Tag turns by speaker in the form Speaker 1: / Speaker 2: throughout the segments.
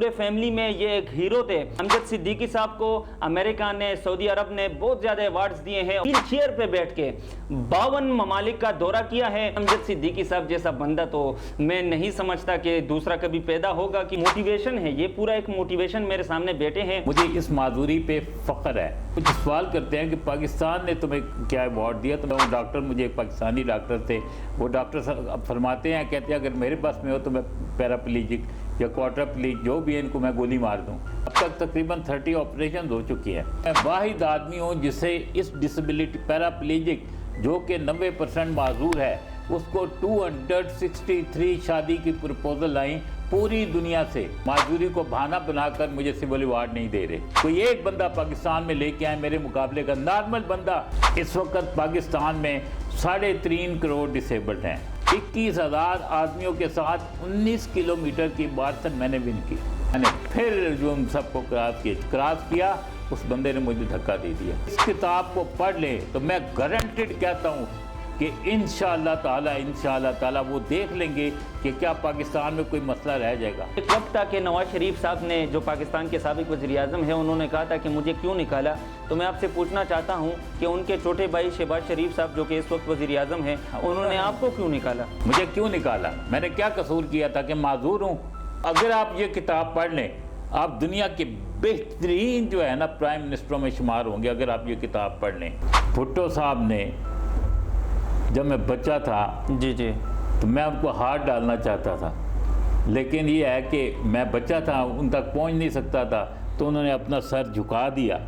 Speaker 1: پورے فیملی میں یہ ایک ہیرو تھے۔ امجد صدیقی صاحب کو امریکہ نے، سعودی عرب نے بہت زیادہ ایوارڈز دیے ہیں۔ ویل چیئر پہ بیٹھ کے 52 ممالک کا دورہ کیا ہے۔ امجد صدیقی صاحب جیسا بندہ تو میں نہیں سمجھتا کہ دوسرا کبھی پیدا ہوگا۔ کہ موٹیویشن ہے، یہ پورا ایک موٹیویشن میرے سامنے بیٹھے ہیں۔
Speaker 2: مجھے اس معذوری پہ فخر ہے۔ کچھ سوال کرتے ہیں کہ پاکستان نے تمہیں کیا ایوارڈ دیا؟ تو میں ڈاکٹر، مجھے ایک پاکستانی ڈاکٹر تھے، وہ ڈاکٹر فرماتے ہیں، کہتے ہیں اگر میرے پاس میں ہو تو میں پیراپلیجک یا کوارٹرپلیجک جو بھی ہے ان کو میں گولی مار دوں۔ اب تک تقریباً 30 آپریشن ہو چکی ہیں۔ میں واحد آدمی ہوں جسے اس ڈسیبلٹی پیراپلیجک جو کہ 90% معذور ہے، اس کو 263 شادی کی پرپوزل آئیں پوری دنیا سے۔ معذوری کو بہانہ بنا کر مجھے سول ایوارڈ نہیں دے رہے۔ کوئی ایک بندہ پاکستان میں لے کے آئے میرے مقابلے کا، نارمل بندہ۔ اس وقت پاکستان میں 3.5 کروڑ ڈسیبلڈ ہیں۔ 21,000 آدمیوں کے ساتھ 19 کلومیٹر کی ماراتھن میں نے ون کی۔ میں نے پھر جو ان سب کو کراس کیا، اس بندے نے مجھے دھکا دے دیا۔ اس کتاب کو پڑھ لیں تو میں گارنٹیڈ کہتا ہوں کہ انشاءاللہ تعالی وہ دیکھ لیں گے کہ کیا پاکستان میں کوئی مسئلہ رہ جائے گا۔
Speaker 1: ایک وقت تھا کہ نواز شریف صاحب نے، جو پاکستان کے سابق وزیر اعظم ہیں، انہوں نے کہا تھا کہ مجھے کیوں نکالا؟ تو میں آپ سے پوچھنا چاہتا ہوں کہ ان کے چھوٹے بھائی شہباز شریف صاحب جو کہ اس وقت وزیر اعظم ہیں، انہوں نے آپ کو کیوں نکالا؟
Speaker 2: مجھے کیوں نکالا؟ میں نے کیا قصور کیا تھا کہ معذور ہوں؟ اگر آپ یہ کتاب پڑھ لیں، آپ دنیا کے بہترین جو ہے نا پرائم منسٹروں میں شمار ہوں گے اگر آپ یہ کتاب پڑھ لیں۔ بھٹو صاحب نے، جب میں بچہ تھا
Speaker 1: جی
Speaker 2: تو میں ان کو ہاتھ ڈالنا چاہتا تھا، لیکن یہ ہے کہ میں بچہ تھا، ان تک پہنچ نہیں سکتا تھا، تو انہوں نے اپنا سر جھکا دیا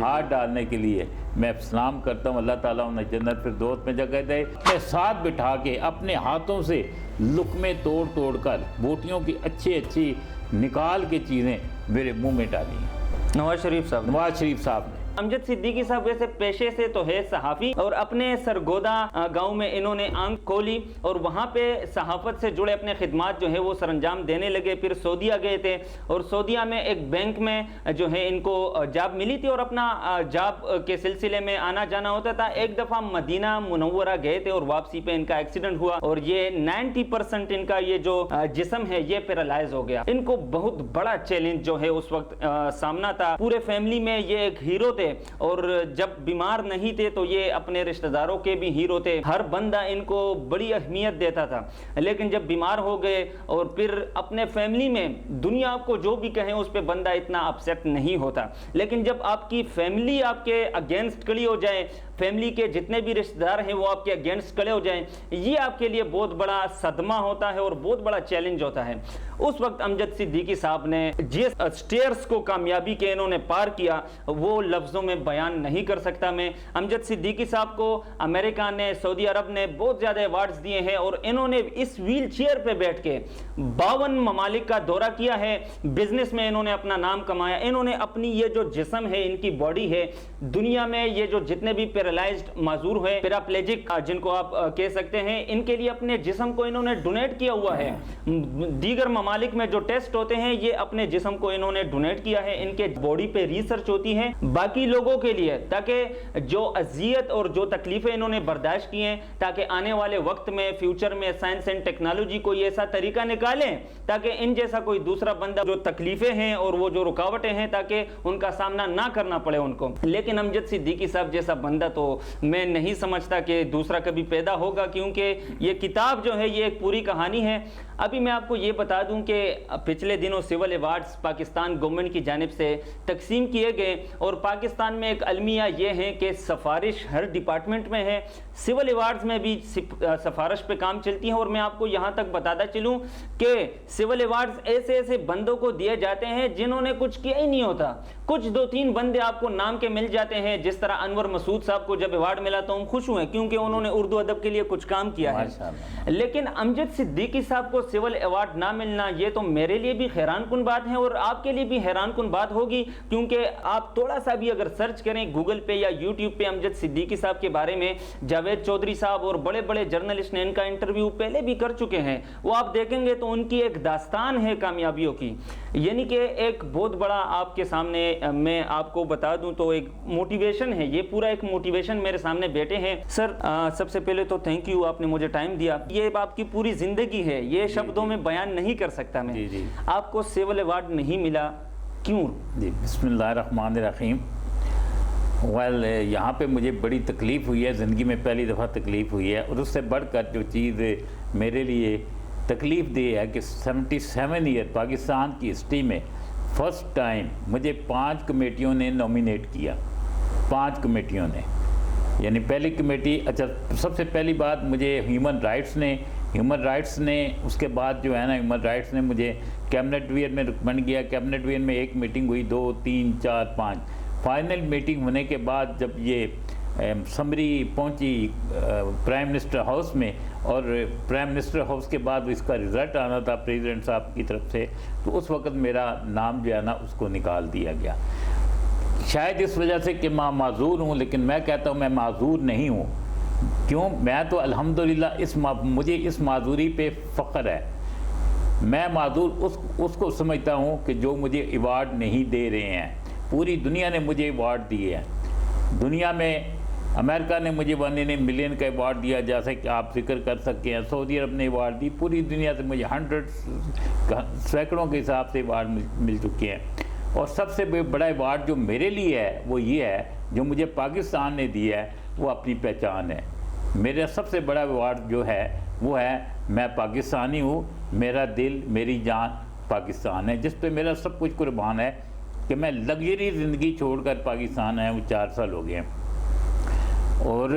Speaker 2: ہاتھ ڈالنے کے لیے۔ میں سلام کرتا ہوں، اللہ تعالیٰ انہیں جنت فردوس میں جگہ دے۔ اپنے ساتھ بٹھا کے اپنے ہاتھوں سے لقمے توڑ کر بوٹیوں کی اچھی نکال کے چیزیں میرے منہ میں ڈالی ہیں
Speaker 1: نواز شریف صاحب نے۔ امجد صدیقی صاحب ویسے پیشے سے تو ہے صحافی، اور اپنے سرگودا گاؤں میں انہوں نے آنکھ کھولی اور وہاں پہ صحافت سے جڑے اپنے خدمات جو ہے وہ سر انجام دینے لگے۔ پھر سعودیہ گئے تھے اور سعودیہ میں ایک بینک میں جو ہے ان کو جاب ملی تھی اور اپنا جاب کے سلسلے میں آنا جانا ہوتا تھا۔ ایک دفعہ مدینہ منورہ گئے تھے اور واپسی پہ ان کا ایکسیڈنٹ ہوا اور یہ 90% ان کا یہ جو جسم ہے یہ پیرالائز ہو گیا۔ ان کو بہت بڑا چیلنج جو ہے اس وقت سامنا تھا۔ پورے فیملی میں یہ ایک ہیرو تھے، اور جب بیمار نہیں تھے تو یہ اپنے رشتہ داروں کے بھی ہیرو تھے۔ ہر بندہ ان کو بڑی اہمیت دیتا تھا، لیکن جب بیمار ہو گئے اور پھر اپنے فیملی میں دنیا آپ کو جو بھی کہیں اس پہ بندہ اتنا اپسیٹ نہیں ہوتا، لیکن جب آپ کی فیملی آپ کے اگینسٹ کھڑی ہو جائے، فیملی کے جتنے بھی رشتہ دار ہیں وہ آپ کے اگینسٹ کھڑے ہو جائیں، یہ آپ کے لیے بہت بڑا صدمہ ہوتا ہے اور بہت بڑا چیلنج ہوتا ہے۔ اس وقت امجد صدیقی صاحب نے جس سٹیئرز کو کامیابی کے انہوں نے پار کیا وہ لفظوں میں بیان نہیں کر سکتا میں۔ امجد صدیقی صاحب کو امریکہ نے، سعودی عرب نے بہت زیادہ ایوارڈز دیے ہیں اور انہوں نے اس ویل چیئر پہ بیٹھ کے 52 ممالک کا دورہ کیا ہے۔ بزنس میں انہوں نے اپنا نام کمایا۔ انہوں نے اپنی یہ جو جسم ہے، ان کی باڈی ہے، دنیا میں یہ جو جتنے بھی پیرالائزڈ معذور ہوئے، پیراپلیجک جن کو آپ کہہ سکتے ہیں، ان کے لیے اپنے جسم کو انہوں نے ڈونیٹ کیا ہوا ہے۔ دیگر ممالک میں جو ٹیسٹ ہوتے ہیں یہ اپنے جسم کو انہوں نے ڈونیٹ کیا ہے، ان کے باڈی پہ ریسرچ ہوتی ہے باقی لوگوں کے لیے، تاکہ جو اذیت اور جو تکلیفیں انہوں نے برداشت کی ہیں، تاکہ آنے والے وقت میں فیوچر میں سائنس اینڈ ٹیکنالوجی کوئی ایسا طریقہ نکالیں تاکہ ان جیسا کوئی دوسرا بندہ جو تکلیفیں ہیں اور وہ جو رکاوٹیں ہیں تاکہ ان کا سامنا نہ کرنا پڑے ان کو۔ لیکن امجد صدیقی صاحب جیسا بندہ تو میں نہیں سمجھتا کہ دوسرا کبھی پیدا ہوگا، کیونکہ یہ کتاب جو ہے یہ ایک پوری کہانی ہے۔ ابھی میں آپ کو یہ بتا دوں کہ پچھلے دنوں سول ایوارڈز پاکستان گورنمنٹ کی جانب سے تقسیم کیے گئے، اور پاکستان میں ایک المیہ یہ ہے کہ سفارش ہر ڈپارٹمنٹ میں ہے، سول ایوارڈز میں بھی سفارش پہ کام چلتی ہے۔ اور میں آپ کو یہاں تک بتاتا چلوں کہ سول ایوارڈز ایسے بندوں کو دیے جاتے ہیں جنہوں نے کچھ کیا ہی نہیں ہوتا۔ کچھ 2-3 بندے آپ کو نام کے مل جاتے ہیں، جس طرح انور مسعود صاحب کو جب ایوارڈ ملا تو ہم خوش ہوئے کیونکہ انہوں نے اردو ادب کے لیے کچھ کام کیا ہے۔ لیکن امجد صدیقی صاحب کو سول ایوارڈ نہ ملنا یہ تو میرے لیے بھی حیران کن بات ہے اور آپ کے لیے بھی حیران کن بات ہوگی، کیونکہ آپ تھوڑا سا بھی اگر سرچ کریں گوگل پہ یا یوٹیوب پہ امجد صدیقی صاحب کے بارے میں، جاوید چودھری صاحب اور بڑے بڑے جرنلسٹ نے ان کا انٹرویو پہلے بھی کر چکے ہیں، وہ آپ دیکھیں گے تو ان کی ایک داستان ہے کامیابیوں کی، یعنی کہ ایک بہت بڑا آپ کے سامنے میں آپ کو بتا دوں تو ایک موٹیویشن ہے، یہ پورا ایک موٹیویشن میرے سامنے بیٹھے ہیں۔ سر سب سے پہلے تو تھینک یو، آپ نے مجھے ٹائم دیا۔ یہ آپ کی پوری زندگی ہے، یہ شبدوں میں بیان نہیں کر سکتا میں.
Speaker 2: جی
Speaker 1: آپ کو سیول ایوارڈ نہیں ملا کیوں؟
Speaker 2: جی بسم اللہ الرحمن الرحیم. یہاں پہ مجھے بڑی تکلیف ہوئی ہے، زندگی میں پہلی دفعہ تکلیف ہوئی ہے، اور اس سے بڑھ کر جو چیز میرے لیے تکلیف دہ ہے کہ 77 ایئر پاکستان کی ہسٹری میں فرسٹ ٹائم مجھے 5 کمیٹیوں نے نومینیٹ کیا. 5 کمیٹیوں نے، یعنی پہلی کمیٹی، اچھا سب سے پہلی بات مجھے ہیومن رائٹس نے اس کے بعد جو ہے نا ہیومن رائٹس نے مجھے کیبنٹ ویئر میں ریکمینڈ کیا. کیبنٹ ویئر میں ایک میٹنگ ہوئی، 2 3 4 5 فائنل میٹنگ ہونے کے بعد جب یہ سمری پہنچی پرائم منسٹر ہاؤس میں، اور پرائم منسٹر ہاؤس کے بعد اس کا رزلٹ آنا تھا پریزیڈنٹ صاحب کی طرف سے، تو اس وقت میرا نام جو ہے نا اس کو نکال دیا گیا. شاید اس وجہ سے کہ میں معذور ہوں، لیکن میں کہتا ہوں میں معذور نہیں ہوں. کیوں؟ میں تو الحمدللہ مجھے اس معذوری پہ فخر ہے. میں معذور اس کو سمجھتا ہوں کہ جو مجھے ایوارڈ نہیں دے رہے ہیں. پوری دنیا نے مجھے ایوارڈ دیے ہیں. دنیا میں امریکہ نے مجھے 1 ملین کا ایوارڈ دیا، جیسے کہ آپ ذکر کر سکتے ہیں. سعودی عرب نے ایوارڈ دی. پوری دنیا سے مجھے سینکڑوں کے حساب سے ایوارڈ مل چکے ہیں. اور سب سے بڑا ایوارڈ جو میرے لیے ہے وہ یہ ہے، جو مجھے پاکستان نے دیا ہے، وہ اپنی پہچان ہے. میرا سب سے بڑا ایوارڈ جو ہے وہ ہے میں پاکستانی ہوں. میرا دل میری جان پاکستان ہے، جس پہ میرا سب کچھ قربان ہے کہ میں لگژری زندگی چھوڑ کر پاکستان آیا ہوں. 4 سال ہو گئے ہیں، اور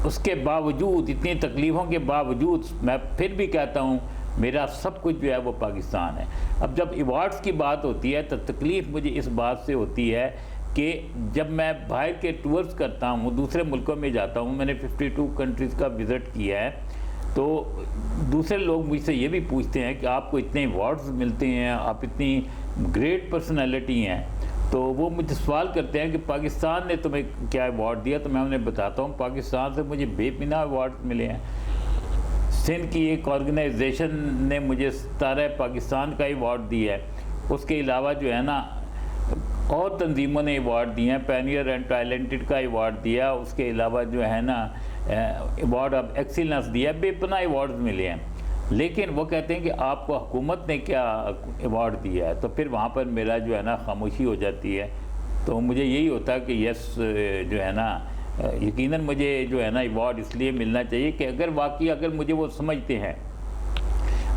Speaker 2: اس کے باوجود، اتنی تکلیفوں کے باوجود، میں پھر بھی کہتا ہوں میرا سب کچھ جو ہے وہ پاکستان ہے. اب جب ایوارڈز کی بات ہوتی ہے تو تکلیف مجھے اس بات سے ہوتی ہے کہ جب میں باہر کے ٹورز کرتا ہوں، دوسرے ملکوں میں جاتا ہوں، میں نے 52 کنٹریز کا وزٹ کیا ہے، تو دوسرے لوگ مجھ سے یہ بھی پوچھتے ہیں کہ آپ کو اتنے ایوارڈز ملتے ہیں، آپ اتنی گریٹ پرسنالٹی ہیں، تو وہ مجھے سوال کرتے ہیں کہ پاکستان نے تمہیں کیا ایوارڈ دیا. تو میں انہیں بتاتا ہوں پاکستان سے مجھے بے پناہ ایوارڈ ملے ہیں. سندھ کی ایک آرگنائزیشن نے مجھے ستارہ پاکستان کا ایوارڈ دیا ہے. اس کے علاوہ جو ہے نا اور تنظیموں نے ایوارڈ دیے ہیں. پینیئر اینڈ ٹیلنٹڈ کا ایوارڈ دیا. اس کے علاوہ جو ہے نا ایوارڈ آف ایکسیلنس دیا. بے پناہ ایوارڈز ملے ہیں. لیکن وہ کہتے ہیں کہ آپ کو حکومت نے کیا ایوارڈ دیا ہے، تو پھر وہاں پر میرا جو ہے نا خاموشی ہو جاتی ہے. تو مجھے یہی ہوتا ہے کہ یس جو ہے نا یقیناً مجھے جو ہے نا ایوارڈ اس لیے ملنا چاہیے کہ اگر مجھے وہ سمجھتے ہیں.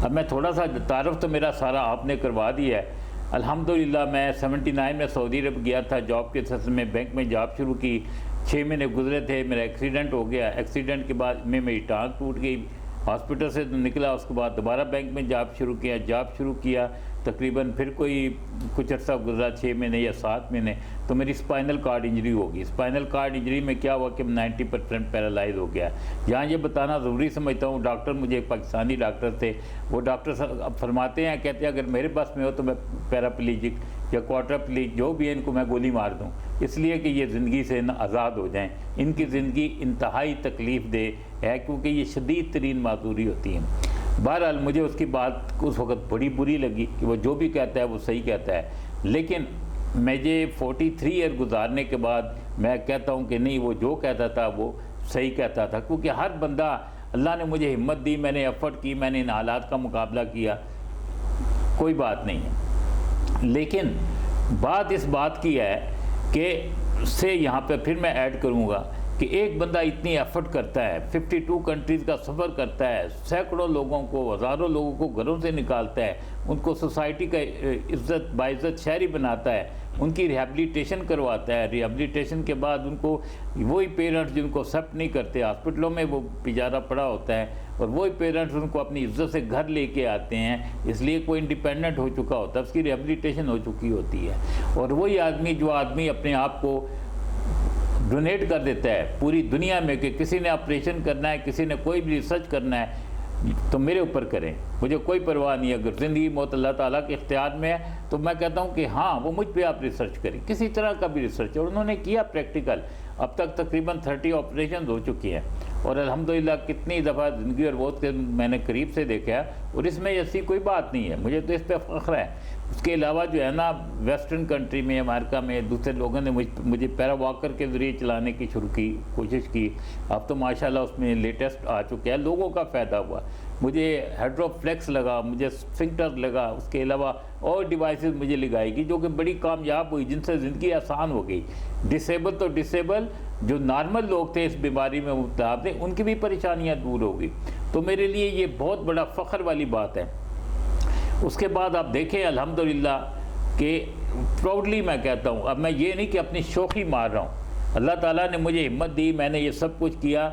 Speaker 2: اب میں تھوڑا سا تعارف تو میرا سارا آپ نے کروا دیا ہے. الحمدللہ میں 79 میں سعودی عرب گیا تھا جاب کے سلسلے میں. بینک میں جاب شروع کی، 6 مہینے گزرے تھے، میرا ایکسیڈنٹ ہو گیا. ایکسیڈنٹ کے بعد میری ٹانگ ٹوٹ گئی، ہاسپٹل سے نکلا. اس کے بعد دوبارہ بینک میں جاب شروع کیا. تقریباً پھر کچھ عرصہ گزرا، 6 مہینے یا 7 مہینے، تو میری اسپائنل کارڈ انجری ہوگی. اسپائنل کارڈ انجری میں کیا ہوا کہ 90% پیرالائز ہو گیا. یہاں یہ بتانا ضروری سمجھتا ہوں، ڈاکٹر مجھے ایک پاکستانی ڈاکٹر تھے، وہ ڈاکٹر اب فرماتے ہیں، کہتے ہیں اگر میرے پاس میں ہو تو میں پیراپلیجک یا کوارٹرپلیجک جو بھی ہے ان کو میں گولی مار دوں، اس لیے کہ یہ زندگی سے آزاد ہو جائیں. ان کی زندگی انتہائی تکلیف دہ ہے کیونکہ یہ شدید ترین معذوری ہوتی ہے. بہرحال مجھے اس کی بات اس وقت بڑی بری لگی کہ وہ جو بھی کہتا ہے وہ صحیح کہتا ہے. لیکن مجھے 43 ایئر گزارنے کے بعد میں کہتا ہوں کہ نہیں، وہ جو کہتا تھا وہ صحیح کہتا تھا. کیونکہ ہر بندہ، اللہ نے مجھے ہمت دی، میں نے ایفرٹ کی، میں نے ان حالات کا مقابلہ کیا، کوئی بات نہیں ہے. لیکن بات اس بات کی ہے کہ سے یہاں پہ پھر میں ایڈ کروں گا کہ ایک بندہ اتنی ایفرٹ کرتا ہے، 52 کنٹریز کا سفر کرتا ہے، سینکڑوں لوگوں کو، ہزاروں لوگوں کو گھروں سے نکالتا ہے، ان کو سوسائٹی کا باعزت شہری بناتا ہے، ان کی ریہیبلیٹیشن کرواتا ہے. ریہیبلیٹیشن کے بعد ان کو وہی پیرنٹس جن کو ایکسیپٹ نہیں کرتے، ہاسپٹلوں میں وہ بیچارہ پڑا ہوتا ہے، اور وہی پیرنٹس ان کو اپنی عزت سے گھر لے کے آتے ہیں، اس لیے کوئی انڈیپینڈنٹ ہو چکا ہوتا ہے، اس کی ریہیبلیٹیشن ہو چکی ہوتی ہے. اور وہی آدمی اپنے آپ کو ڈونیٹ کر دیتا ہے پوری دنیا میں کہ کسی نے آپریشن کرنا ہے، کسی نے کوئی بھی ریسرچ کرنا ہے تو میرے اوپر کریں، مجھے کوئی پرواہ نہیں. اگر زندگی موت اللہ تعالیٰ کے اختیار میں ہے تو میں کہتا ہوں کہ ہاں وہ مجھ پہ آپ ریسرچ کریں، کسی طرح کا بھی ریسرچ. اور انہوں نے کیا پریکٹیکل. اب تک تقریباً 30 آپریشنز ہو چکی ہیں، اور الحمدللہ کتنی دفعہ زندگی اور موت کے میں نے قریب سے دیکھا ہے، اور اس میں ایسی کوئی بات نہیں ہے. مجھے تو اس پہ فخر ہے. اس کے علاوہ جو ہے نا ویسٹرن کنٹری میں، امریکہ میں دوسرے لوگوں نے مجھے پیرا واکر کے ذریعے چلانے کی کوشش کی. اب تو ماشاءاللہ اس میں لیٹسٹ آ چکے ہیں، لوگوں کا فائدہ ہوا. مجھے ہائیڈروفلیکس لگا، مجھے سفنکٹر لگا، اس کے علاوہ اور ڈیوائسز مجھے لگائی گئی جو کہ بڑی کامیاب ہوئی، جن سے زندگی آسان ہو گئی۔ ڈسیبل تو ڈسیبل، جو نارمل لوگ تھے اس بیماری میں مبتلا تھے، ان کی بھی پریشانیاں دور ہو گئی۔ تو میرے لیے یہ بہت بڑا فخر والی بات ہے۔ اس کے بعد آپ دیکھیں الحمدللہ کہ پراؤڈلی میں کہتا ہوں، اب میں یہ نہیں کہ اپنی شوخی مار رہا ہوں، اللہ تعالیٰ نے مجھے ہمت دی، میں نے یہ سب کچھ کیا۔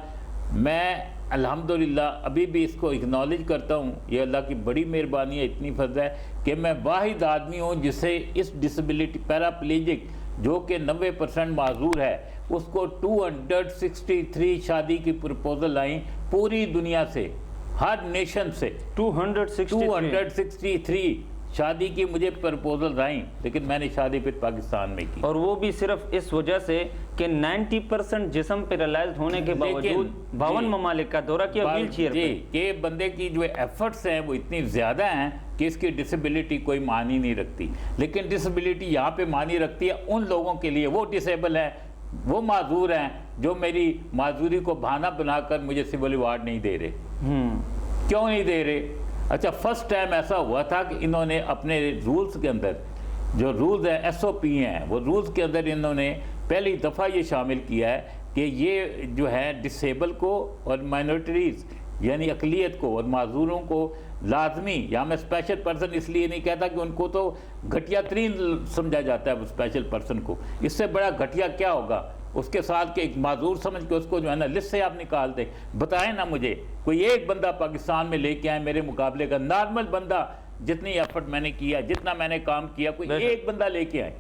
Speaker 2: میں الحمدللہ ابھی بھی اس کو اکنالج کرتا ہوں، یہ اللہ کی بڑی مہربانی ہے، اتنی فضل ہے کہ میں واحد آدمی ہوں جسے اس ڈسیبلٹی پیراپلیجک جو کہ 90% معذور ہے، اس کو 263 شادی کی پرپوزل آئیں پوری دنیا سے، ہر نیشن سے 263 شادی کی مجھے پرپوزل آئیں، لیکن میں نے شادی پھر پاکستان میں کی،
Speaker 1: اور وہ بھی صرف اس وجہ سے کہ 90% جسم پیرالائزڈ ہونے کے باوجود 52 ممالک کا دورہ کیا ویل چیئر پہ۔
Speaker 2: کہ بندے کی جو ایفرٹس ہیں وہ اتنی زیادہ ہیں کہ اس کی ڈسیبلٹی کوئی معنی نہیں رکھتی، لیکن ڈسیبلٹی یہاں پہ معنی رکھتی ہے ان لوگوں کے لیے، وہ ڈسیبل ہیں، وہ معذور ہیں، جو میری معذوری کو بہانہ بنا کر مجھے سول ایوارڈ نہیں دے رہے۔ کیوں نہیں دے رہے؟ اچھا، فرسٹ ٹائم ایسا ہوا تھا کہ انہوں نے اپنے رولز کے اندر، جو رولز ہیں SOP ہیں، وہ رولز کے اندر انہوں نے پہلی دفعہ یہ شامل کیا ہے کہ یہ جو ہے ڈسیبل کو اور مائنورٹیز یعنی اقلیت کو اور معذوروں کو لازمی، یا میں اسپیشل پرسن اس لیے نہیں کہتا کہ ان کو تو گھٹیا ترین سمجھا جاتا ہے اسپیشل پرسن کو، اس سے بڑا گھٹیا کیا ہوگا؟ اس کے ساتھ کہ ایک معذور سمجھ کے اس کو جو ہے نا لسٹ سے آپ نکال دیں۔ بتائیں نا مجھے کوئی ایک بندہ پاکستان میں لے کے آئے میرے مقابلے کا، نارمل بندہ، جتنی ایفرٹ میں نے کیا، جتنا میں نے کام کیا، کوئی ایک بندہ لے کے آئے۔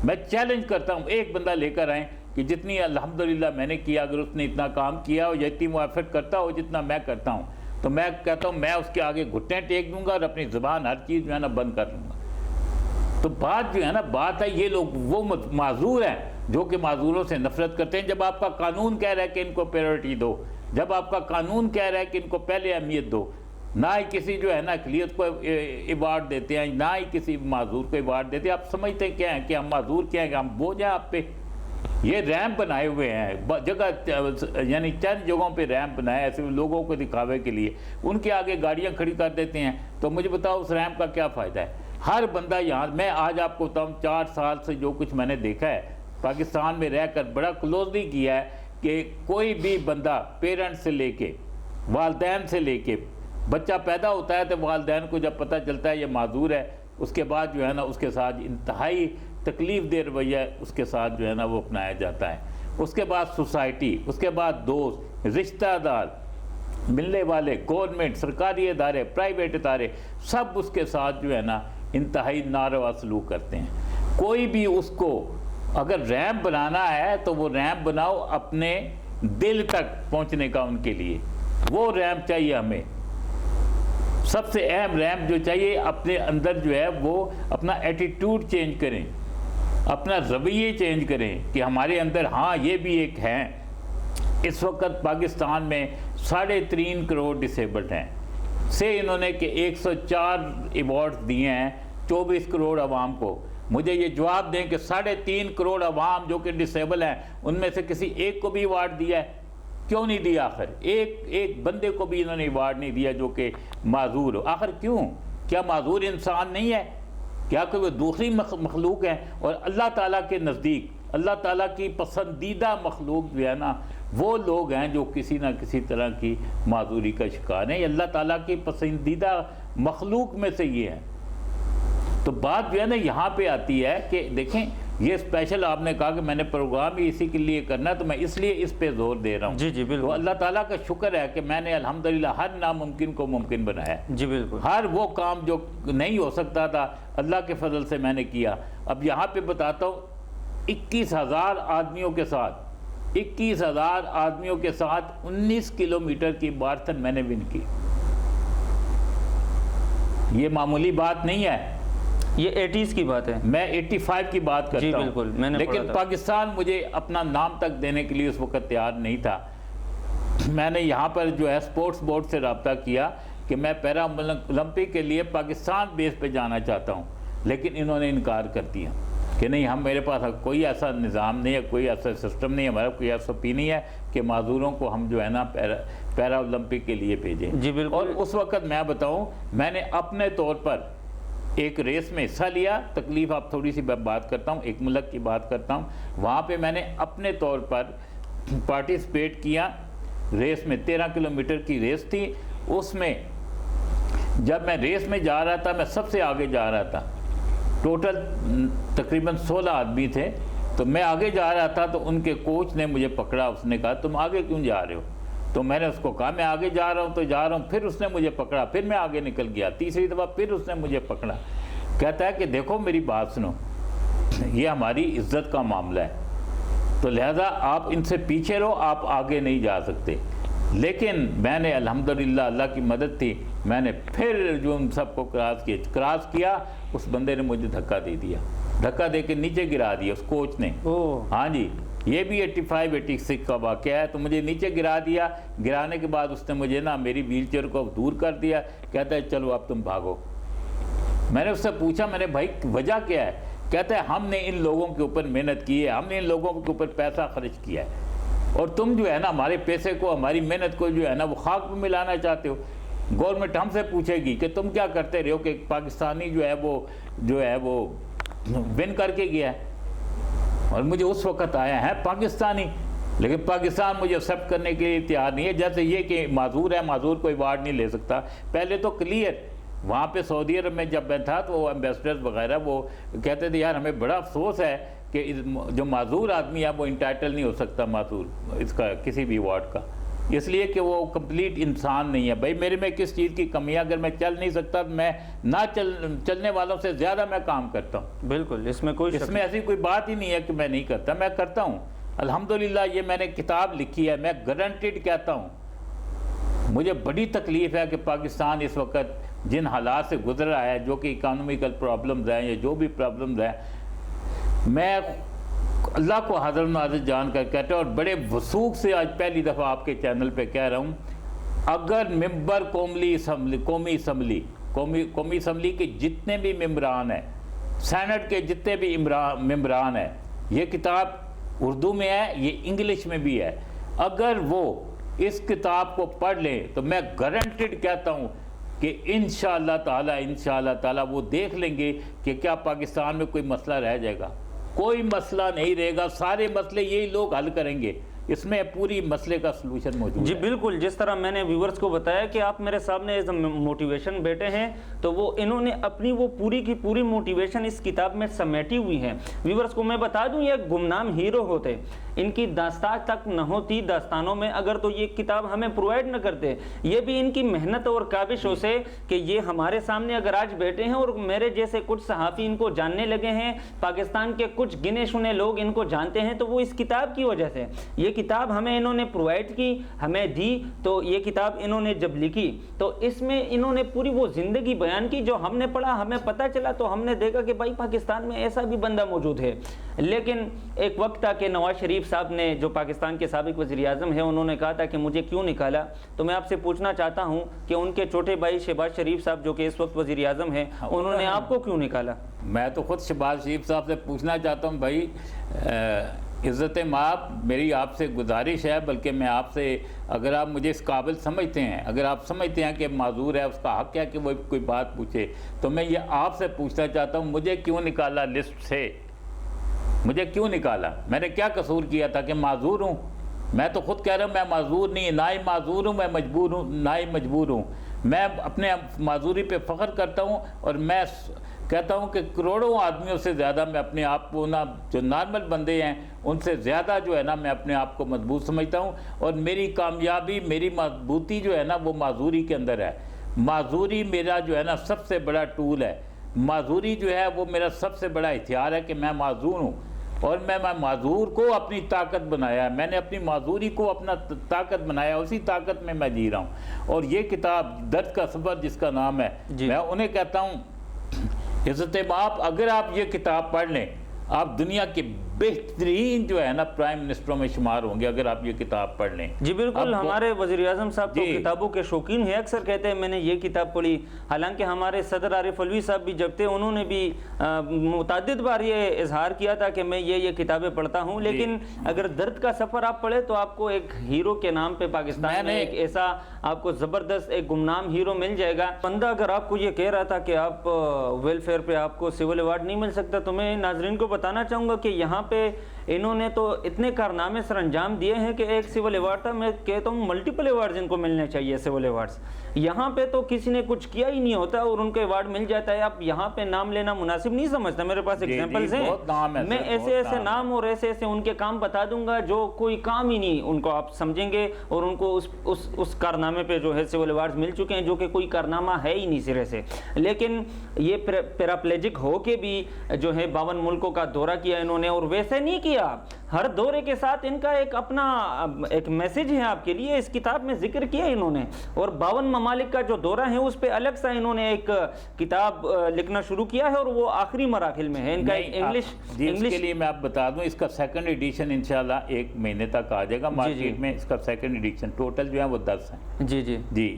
Speaker 2: میں چیلنج کرتا ہوں، ایک بندہ لے کر آئیں کہ جتنی الحمدللہ میں نے کیا، اگر اس نے اتنا کام کیا ہو یا اتنی وہ ایفرٹ کرتا ہو جتنا میں کرتا ہوں، تو میں کہتا ہوں میں اس کے آگے گھٹنے ٹیک دوں گا اور اپنی زبان ہر چیز جو ہے نا بند کر لوں گا۔ تو بات جو ہے نا، بات ہے یہ لوگ وہ معذور ہیں جو کہ معذوروں سے نفرت کرتے ہیں۔ جب آپ کا قانون کہہ رہا ہے کہ ان کو پریورٹی دو، جب آپ کا قانون کہہ رہا ہے کہ ان کو پہلے اہمیت دو، نہ ہی کسی جو ہے نا اقلیت کو ایوارڈ دیتے ہیں، نہ ہی کسی معذور کو ایوارڈ دیتے ہیں، آپ سمجھتے ہیں کیا ہیں کہ ہم معذور کیا ہیں کہ ہم بوجھ ہیں آپ پہ؟ یہ ریمپ بنائے ہوئے ہیں جگہ، یعنی چند جگہوں پہ ریمپ بنائے ایسے لوگوں کو دکھاوے کے لیے، ان کے آگے گاڑیاں کھڑی کر دیتے ہیں۔ تو مجھے بتاؤ اس ریمپ کا کیا فائدہ ہے؟ ہر بندہ یہاں، میں آج آپ کو بتاؤں 4 سال سے جو کچھ میں نے دیکھا ہے پاکستان میں رہ کر، بڑا کلوزلی کیا ہے کہ کوئی بھی بندہ پیرنٹ سے لے کے والدین سے لے کے، بچہ پیدا ہوتا ہے تو والدین کو جب پتہ چلتا ہے یہ معذور ہے، اس کے بعد جو ہے نا اس کے ساتھ انتہائی تکلیف دہ رویہ اس کے ساتھ جو ہے نا وہ اپنایا جاتا ہے۔ اس کے بعد سوسائٹی، اس کے بعد دوست، رشتہ دار، ملنے والے، گورنمنٹ، سرکاری ادارے، پرائیویٹ ادارے، سب اس کے ساتھ جو ہے نا انتہائی ناروا سلوک کرتے ہیں۔ کوئی بھی اس کو اگر ریمپ بنانا ہے تو وہ ریمپ بناؤ اپنے دل تک پہنچنے کا، ان کے لیے وہ ریمپ چاہیے ہمیں۔ سب سے اہم ریمپ جو چاہیے، اپنے اندر جو ہے وہ اپنا ایٹیٹیوڈ چینج کریں، اپنا رویے چینج کریں کہ ہمارے اندر ہاں یہ بھی ایک ہے۔ اس وقت پاکستان میں 3.5 کروڑ ڈسیبلڈ ہیں، سے انہوں نے کہ 104 ایوارڈز دیے ہیں 24 کروڑ عوام کو۔ مجھے یہ جواب دیں کہ 3.5 کروڑ عوام جو کہ ڈسیبل ہیں، ان میں سے کسی ایک کو بھی ایوارڈ دیا ہے؟ کیوں نہیں دیا؟ آخر ایک بندے کو بھی انہوں نے ایوارڈ نہیں دیا جو کہ معذور ہو۔ آخر کیوں؟ کیا معذور انسان نہیں ہے؟ کیا کوئی وہ دوسری مخلوق ہے؟ اور اللہ تعالیٰ کے نزدیک، اللہ تعالیٰ کی پسندیدہ مخلوق جو ہے نا، وہ لوگ ہیں جو کسی نہ کسی طرح کی معذوری کا شکار ہیں۔ یہ اللہ تعالیٰ کی پسندیدہ مخلوق میں سے یہ ہے۔ تو بات جو ہے نا یہاں پہ آتی ہے کہ دیکھیں، یہ اسپیشل آپ نے کہا کہ میں نے پروگرام ہی اسی کے لیے کرنا ہے، تو میں اس لیے اس پہ زور دے رہا ہوں۔
Speaker 1: جی بالکل۔
Speaker 2: تو اللہ تعالیٰ کا شکر ہے کہ میں نے الحمدللہ ہر ناممکن کو ممکن بنایا۔
Speaker 1: جی بالکل۔
Speaker 2: ہر وہ کام جو نہیں ہو سکتا تھا اللہ کے فضل سے میں نے کیا۔ اب یہاں پہ بتاتا ہوں، 21,000 آدمیوں کے ساتھ 21,000 آدمیوں کے ساتھ 19 کلومیٹر کی ماراتھن میں نے ون کی۔ یہ معمولی بات نہیں ہے،
Speaker 1: یہ 80s کی بات ہے،
Speaker 2: میں 85 کی بات کرتا ہوں۔
Speaker 1: جی بالکل، میں نے
Speaker 2: لیکن پاکستان مجھے اپنا نام تک دینے کے لیے اس وقت تیار نہیں تھا۔ میں نے یہاں پر جو ہے سپورٹس بورڈ سے رابطہ کیا کہ میں پیرا اولمپک کے لیے پاکستان بیس پہ جانا چاہتا ہوں، لیکن انہوں نے انکار کر دیا کہ نہیں، میرے پاس کوئی ایسا نظام نہیں ہے، کوئی ایسا سسٹم نہیں ہے، ہمارا کوئی ایسا SOP نہیں ہے کہ معذوروں کو ہم جو ہے نا پیرا اولمپک کے لیے بھیجیں.
Speaker 1: جی بالکل.
Speaker 2: اور اس وقت میں بتاؤں میں نے اپنے طور پر ایک ریس میں حصہ لیا. تکلیف آپ تھوڑی سی بات کرتا ہوں, ایک ملک کی بات کرتا ہوں. وہاں پہ میں نے اپنے طور پر پارٹیسپیٹ کیا ریس میں. 13 کلومیٹر کی ریس تھی. اس میں جب میں ریس میں جا رہا تھا میں سب سے آگے جا رہا تھا. ٹوٹل تقریباً 16 آدمی تھے. تو میں آگے جا رہا تھا تو ان کے کوچ نے مجھے پکڑا. اس نے کہا تم آگے کیوں جا رہے ہو؟ تو میں نے اس کو کہا میں آگے جا رہا ہوں تو جا رہا ہوں. پھر اس نے مجھے پکڑا, پھر میں آگے نکل گیا. تیسری دفعہ پھر اس نے مجھے پکڑا. کہتا ہے کہ دیکھو میری بات سنو, یہ ہماری عزت کا معاملہ ہے, تو لہذا آپ ان سے پیچھے رہو, آپ آگے نہیں جا سکتے. لیکن میں نے الحمدللہ اللہ کی مدد تھی, میں نے پھر جو ان سب کو کراس کیا. اس بندے نے مجھے دھکا دے دیا, دھکا دے کے نیچے گرا دیا اس کوچ نے. ہاں جی, یہ بھی 85-86 کا واقعہ ہے. تو مجھے نیچے گرا دیا. گرانے کے بعد اس نے مجھے نا میری ویل چیئر کو دور کر دیا. کہتا ہے چلو اب تم بھاگو. میں نے اس سے پوچھا میں نے بھائی وجہ کیا ہے؟ کہتا ہے ہم نے ان لوگوں کے اوپر محنت کی ہے, ہم نے ان لوگوں کے اوپر پیسہ خرچ کیا ہے, اور تم جو ہے نا ہمارے پیسے کو ہماری محنت کو جو ہے نا وہ خاک میں ملانا چاہتے ہو. گورنمنٹ ہم سے پوچھے گی کہ تم کیا کرتے رہے ہو کہ پاکستانی جو ہے وہ ون کر کے گیا ہے. اور مجھے اس وقت آیا ہے پاکستانی, لیکن پاکستان مجھے ایکسیپٹ کرنے کے لیے تیار نہیں ہے. جیسے یہ کہ معذور ہے, معذور کوئی ایوارڈ نہیں لے سکتا. پہلے تو کلیئر وہاں پہ سعودی عرب میں جب میں تھا تو وہ ایمبیسڈرز وغیرہ وہ کہتے تھے یار ہمیں بڑا افسوس ہے کہ جو معذور آدمی ہے وہ انٹائٹل نہیں ہو سکتا معذور اس کا کسی بھی ایوارڈ کا, اس لیے کہ وہ کمپلیٹ انسان نہیں ہے. بھائی میرے میں کس چیز کی کمی ہے؟ اگر میں چل نہیں سکتا میں نہ چلنے والوں سے زیادہ میں کام کرتا ہوں.
Speaker 1: بالکل, اس میں
Speaker 2: ایسی کوئی بات ہی نہیں ہے کہ میں نہیں کرتا, میں کرتا ہوں. الحمدللہ یہ میں نے کتاب لکھی ہے, میں گارنٹیڈ کہتا ہوں. مجھے بڑی تکلیف ہے کہ پاکستان اس وقت جن حالات سے گزر رہا ہے, جو کہ اکانومیکل پرابلمز ہیں یا جو بھی پرابلمز ہیں, میں اللہ کو حاضر ناظر جان کر کہتا ہوں اور بڑے وثوق سے آج پہلی دفعہ آپ کے چینل پہ کہہ رہا ہوں, اگر ممبر قومی اسمبلی کے جتنے بھی ممبران ہیں, سینٹ کے جتنے بھی ممبران ہیں, یہ کتاب اردو میں ہے, یہ انگلش میں بھی ہے, اگر وہ اس کتاب کو پڑھ لیں تو میں گارنٹیڈ کہتا ہوں کہ انشاءاللہ تعالی وہ دیکھ لیں گے کہ کیا پاکستان میں کوئی مسئلہ رہ جائے گا. کوئی مسئلہ نہیں رہے گا, سارے مسئلے یہی لوگ حل کریں گے. اس میں پوری مسئلے کا سلوشن موجود ہے.
Speaker 1: جی بالکل, جس طرح میں نے ویورز کو بتایا کہ آپ میرے سامنے ایز موٹیویشن بیٹھے ہیں, تو وہ انہوں نے اپنی وہ پوری کی پوری موٹیویشن اس کتاب میں سمیٹی ہوئی ہے. ویورز کو میں بتا دوں یہ گمنام ہیرو ہوتے, ان کی داستان تک نہ ہوتی داستانوں میں اگر تو یہ کتاب ہمیں پرووائڈ نہ کرتے. یہ بھی ان کی محنت اور کاوشوں سے کہ یہ ہمارے سامنے اگر آج بیٹھے ہیں اور میرے جیسے کچھ صحافی ان کو جاننے لگے ہیں, پاکستان کے کچھ گنے چنے لوگ ان کو جانتے ہیں, تو وہ اس کتاب کی وجہ سے. یہ کتاب ہمیں انہوں نے پرووائڈ کی, ہمیں دی, تو یہ کتاب انہوں نے جب لکھی تو اس میں انہوں نے پوری وہ زندگی بیان کی جو ہم نے پڑھا, ہمیں پتہ چلا تو ہم نے دیکھا کہ بھائی پاکستان میں ایسا بھی بندہ موجود ہے. لیکن ایک وقت تھا کہ نواز شریف صاحب نے, جو پاکستان کے سابق وزیر اعظم ہیں, انہوں نے کہا تھا کہ مجھے کیوں نکالا. تو میں آپ سے پوچھنا چاہتا ہوں کہ ان کے چھوٹے بھائی شہباز شریف صاحب جو کہ اس وقت وزیر اعظم ہیں, انہوں نے آپ کو کیوں نکالا؟
Speaker 2: میں تو خود شہباز شریف صاحب سے پوچھنا چاہتا ہوں, بھائی عزت مآب میری آپ سے گزارش ہے, بلکہ میں آپ سے, اگر آپ مجھے اس قابل سمجھتے ہیں, اگر آپ سمجھتے ہیں کہ معذور ہے, اس کا حق ہے کہ وہ کوئی بات پوچھے, تو میں یہ آپ سے پوچھنا چاہتا ہوں مجھے کیوں نکالا لسٹ سے؟ مجھے کیوں نکالا؟ میں نے کیا قصور کیا تھا کہ معذور ہوں؟ میں تو خود کہہ رہا ہوں میں معذور نہیں, نہ ہی معذور ہوں, میں مجبور ہوں, نہ ہی مجبور ہوں. میں اپنے معذوری پہ فخر کرتا ہوں, اور میں کہتا ہوں کہ کروڑوں آدمیوں سے زیادہ میں اپنے آپ کو نا, جو نارمل بندے ہیں ان سے زیادہ جو ہے نا میں اپنے آپ کو مضبوط سمجھتا ہوں. اور میری کامیابی, میری مضبوطی جو ہے نا وہ معذوری کے اندر ہے. معذوری میرا جو ہے نا سب سے بڑا ٹول ہے. معذوری جو ہے وہ میرا سب سے بڑا ہتھیار ہے کہ میں معذور ہوں, اور میں معذور کو اپنی طاقت بنایا ہے. میں نے اپنی معذوری کو اپنا طاقت بنایا, اسی طاقت میں جی رہا ہوں. اور یہ کتاب درد کا سفر جس کا نام ہے, میں انہیں کہتا ہوں عزت مآب, اگر آپ یہ کتاب پڑھ لیں, آپ دنیا کے بہترین جو ہے نا پرائم منسٹروں میں شمار ہوں گے اگر آپ یہ کتاب پڑھ لیں.
Speaker 1: جی بالکل, ہمارے وزیر اعظم صاحب تو کتابوں کے شوقین ہیں, اکثر کہتے ہیں میں نے یہ کتاب پڑھی. حالانکہ ہمارے صدر عارف علوی صاحب بھی جب تھے انہوں نے بھی متعدد بار یہ اظہار کیا تھا کہ میں یہ کتابیں پڑھتا ہوں, لیکن اگر درد کا سفر آپ پڑھے تو آپ کو ایک ہیرو کے نام پہ پاکستان میں ایک ایسا آپ کو زبردست ایک گمنام ہیرو مل جائے گا. بندہ اگر آپ کو یہ کہہ رہا تھا کہ آپ ویلفیئر پہ آپ کو سول ایوارڈ نہیں مل سکتا, تو میں ناظرین کو بتانا چاہوں گا کہ یہاں پہ انہوں نے تو اتنے کارنامے سر انجام دیے ہیں کہ ایک سول ایوارڈ تھا, میں کہتا ہوں ملٹیپل ایوارڈز ان کو ملنے چاہیے سول ایوارڈز. یہاں پہ تو کسی نے کچھ کیا ہی نہیں ہوتا اور ان کو ایوارڈ مل جاتا ہے. آپ یہاں پہ نام لینا مناسب نہیں سمجھتا, میرے پاس ایگزامپلز ہیں, میں ایسے ایسے نام اور ایسے ایسے ان کے کام بتا دوں گا جو کوئی کام ہی نہیں ان کو آپ سمجھیں گے, اور ان کو اس کارنامے پہ جو ہے سول ایوارڈز مل چکے ہیں جو کہ کوئی کارنامہ ہے ہی نہیں سرے سے. لیکن یہ پیراپلیجک ہو کے بھی جو ہے 52 ملکوں کا دورہ کیا انہوں نے, اور ویسے نہیں کیا, ہر دورے کے ساتھ ان کا ایک اپنا ایک میسیج ہے آپ کے لیے, اس کتاب میں ذکر کیا انہوں نے. اور 52 ممالک کا جو دورہ ہے اس پہ الگ سا انہوں نے ایک کتاب لکھنا شروع کیا ہے, اور وہ آخری مراحل میں ہے ان کا. انگلش
Speaker 2: کے لیے میں آپ بتا دوں, اس کا سیکنڈ ایڈیشن انشاءاللہ 1 مہینے تک آ جائے گا مارکیٹ میں. اس کا سیکنڈ ایڈیشن ٹوٹل جو ہے وہ 10 ہیں.
Speaker 1: جی جی
Speaker 2: جی.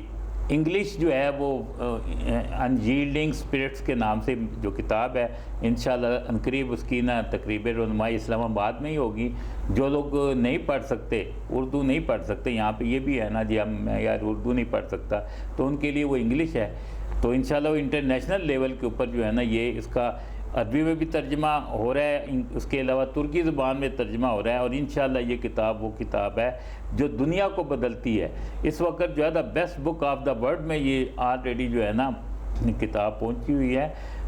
Speaker 2: انگلش جو ہے وہ انجیلڈنگ اسپرٹس کے نام سے جو کتاب ہے, انشاءاللہ عنقریب اس کی نا تقریب رونمائی اسلام آباد میں ہی ہوگی. جو لوگ نہیں پڑھ سکتے, اردو نہیں پڑھ سکتے, یہاں پہ یہ بھی ہے نا جی میں یار اردو نہیں پڑھ سکتا, تو ان کے لیے وہ انگلش ہے. تو انشاءاللہ وہ انٹرنیشنل لیول کے اوپر جو ہے نا یہ اس کا عربی میں بھی ترجمہ ہو رہا ہے, اس کے علاوہ ترکی زبان میں ترجمہ ہو رہا ہے, اور انشاءاللہ یہ کتاب وہ کتاب ہے جو دنیا کو بدلتی ہے. اس وقت جو ہے the best book of the world میں یہ آلریڈی جو ہے نا کتاب پہنچی ہوئی ہے.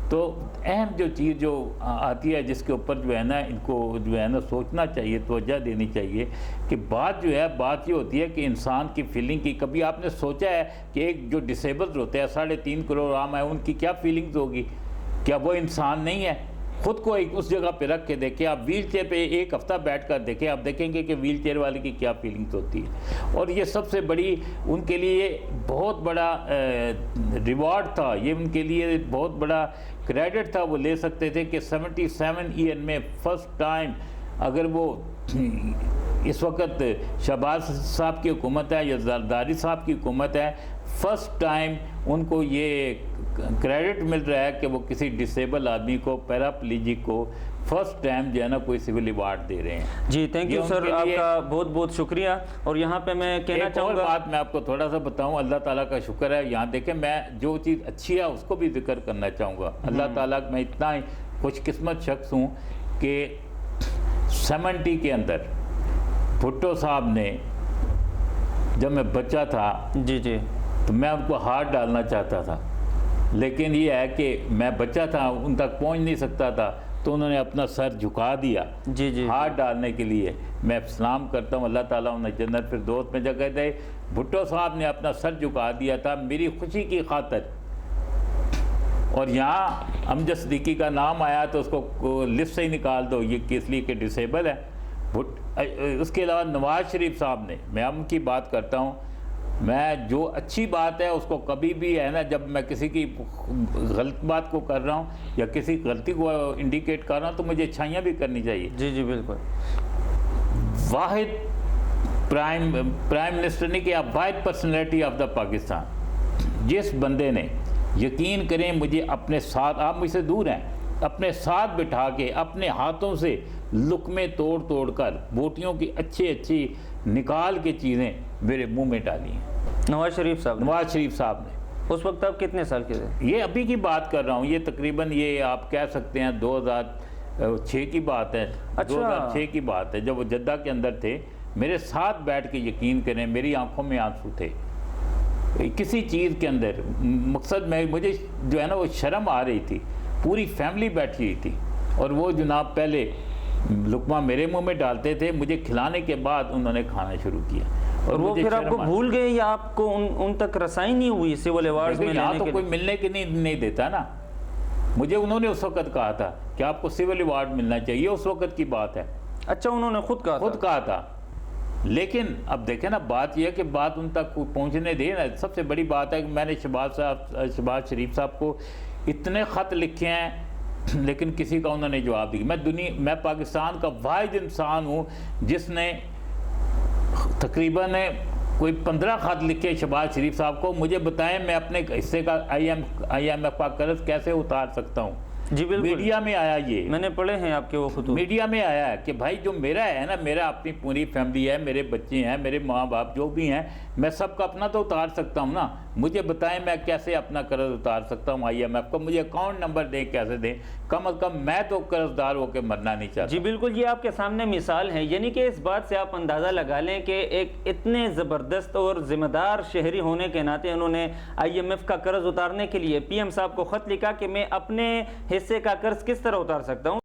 Speaker 2: تو اہم جو چیز جو آتی ہے جس کے اوپر جو ہے نا ان کو جو ہے نا سوچنا چاہیے, توجہ دینی چاہیے کہ بات جو ہے بات یہ ہوتی ہے کہ انسان کی فیلنگ کی. کبھی آپ نے سوچا ہے کہ ایک جو ڈسیبلڈ ہوتے ہیں 3.5 کروڑ عام ہے, ان کی کیا فیلنگز ہوگی؟ کیا وہ انسان نہیں ہے؟ خود کو ایک اس جگہ پہ رکھ کے دیکھیں, آپ ویل چیئر پہ ایک ہفتہ بیٹھ کر دیکھیں, آپ دیکھیں گے کہ ویل چیئر والے کی کیا فیلنگز ہوتی ہے. اور یہ سب سے بڑی ان کے لیے بہت بڑا ریوارڈ تھا, یہ ان کے لیے بہت بڑا کریڈٹ تھا. وہ لے سکتے تھے کہ 77 ایئر میں فرسٹ ٹائم, اگر وہ اس وقت شہباز صاحب کی حکومت ہے یا زرداری صاحب کی حکومت ہے, فرسٹ ٹائم ان کو یہ کریڈٹ مل رہا ہے کہ وہ کسی ڈسیبل آدمی کو, پیراپلیجک کو فرسٹ ٹائم جو ہے نا کوئی سول ایوارڈ دے رہے ہیں.
Speaker 1: جی تھینک یو سر, آپ کا بہت بہت شکریہ. اور یہاں پہ میں کہنا چاہوں گا,
Speaker 2: ایک اور بات میں آپ کو تھوڑا سا بتاؤں, اللہ تعالیٰ کا شکر ہے. یہاں دیکھیں میں جو چیز اچھی ہے اس کو بھی ذکر کرنا چاہوں گا. اللہ تعالیٰ میں اتنا ہی خوش قسمت شخص ہوں کہ 70 کے اندر بھٹو صاحب نے, جب میں بچہ تھا
Speaker 1: جی جی
Speaker 2: تو میں ان کو ہاتھ ڈالنا چاہتا تھا, لیکن یہ ہے کہ میں بچہ تھا, ان تک پہنچ نہیں سکتا تھا, تو انہوں نے اپنا سر جھکا دیا
Speaker 1: جی جی
Speaker 2: ہاتھ ڈالنے کے لیے. میں سلام کرتا ہوں, اللہ تعالیٰ انہیں جنت فردوس میں جگہ دے. بھٹو صاحب نے اپنا سر جھکا دیا تھا میری خوشی کی خاطر. اور یہاں امجد صدیقی کا نام آیا تو اس کو لسٹ سے ہی نکال دو, یہ اس لیے کہ ڈسیبل ہے. اس کے علاوہ نواز شریف صاحب نے, میں ان کی بات کرتا ہوں, میں جو اچھی بات ہے اس کو کبھی بھی ہے نا, جب میں کسی کی غلط بات کو کر رہا ہوں یا کسی غلطی کو انڈیکیٹ کر رہا ہوں تو مجھے اچھائیاں بھی کرنی چاہیے.
Speaker 1: جی جی بالکل.
Speaker 2: واحد پرائم منسٹر نے کیا, واحد پرسنالٹی آف دا پاکستان, جس بندے نے, یقین کریں مجھے اپنے ساتھ, آپ مجھ سے دور ہیں, اپنے ساتھ بٹھا کے اپنے ہاتھوں سے لقمے توڑ کر بوٹیوں کی اچھی نکال کے چیزیں میرے منہ میں ڈالی ہیں.
Speaker 1: نواز شریف صاحب نے. اس وقت آپ کتنے سال کے تھے؟
Speaker 2: یہ ابھی کی بات کر رہا ہوں, یہ تقریباً یہ آپ کہہ سکتے ہیں 2006 کی بات ہے. 2006 کی بات ہے, جب وہ جدہ کے اندر تھے, میرے ساتھ بیٹھ کے یقین کریں میری آنکھوں میں آنسو تھے کسی چیز کے اندر. مقصد میں مجھے جو ہے نا وہ شرم آ رہی تھی, پوری فیملی بیٹھی ہوئی تھی, اور وہ جناب پہلے لقمہ میرے منہ میں ڈالتے تھے, مجھے کھلانے کے بعد انہوں نے کھانا شروع کیا.
Speaker 1: اور وہ پھر آپ کو بھول گئے یا آپ کو ان تک رسائی نہیں ہوئی سول ایوارڈز میں؟
Speaker 2: یہاں تو کوئی ملنے کے نہیں دیتا نا. مجھے انہوں نے اس وقت کہا تھا کہ آپ کو سول ایوارڈ ملنا چاہیے, اس وقت کی بات ہے.
Speaker 1: اچھا, انہوں نے خود کہا تھا.
Speaker 2: لیکن اب دیکھیں نا, بات یہ ہے کہ بات ان تک پہنچنے دے نا. سب سے بڑی بات ہے کہ میں نے شہباز شریف صاحب کو اتنے خط لکھے ہیں لیکن کسی کا انہوں نے جواب دیا. میں پاکستان کا واحد انسان ہوں جس نے تقریباً کوئی 15 خط لکھے شہباز شریف صاحب کو. مجھے بتائیں میں اپنے حصے کا آئی ایم ایف کا قرض کیسے اتار سکتا ہوں.
Speaker 1: جی بالکل,
Speaker 2: میڈیا میں آیا, یہ
Speaker 1: میں نے پڑھے ہیں آپ کے وہ خطوط.
Speaker 2: میڈیا میں آیا ہے کہ بھائی جو میرا ہے نا, میرا اپنی پوری فیملی ہے, میرے بچے ہیں, میرے ماں باپ جو بھی ہیں, میں سب کا اپنا تو اتار سکتا ہوں نا. مجھے بتائیں میں کیسے اپنا قرض اتار سکتا ہوں آئی ایم ایف کو. مجھے اکاؤنٹ نمبر دیں, کیسے دیں, کم از کم میں تو قرض دار ہو کے مرنا نہیں چاہتا.
Speaker 1: جی بالکل, یہ آپ کے سامنے مثال ہے. یعنی کہ اس بات سے آپ اندازہ لگا لیں کہ ایک اتنے زبردست اور ذمہ دار شہری ہونے کے ناطے انہوں نے آئی ایم ایف کا قرض اتارنے کے لیے پی ایم صاحب کو خط لکھا کہ میں اپنے حصے کا قرض کس طرح اتار سکتا ہوں.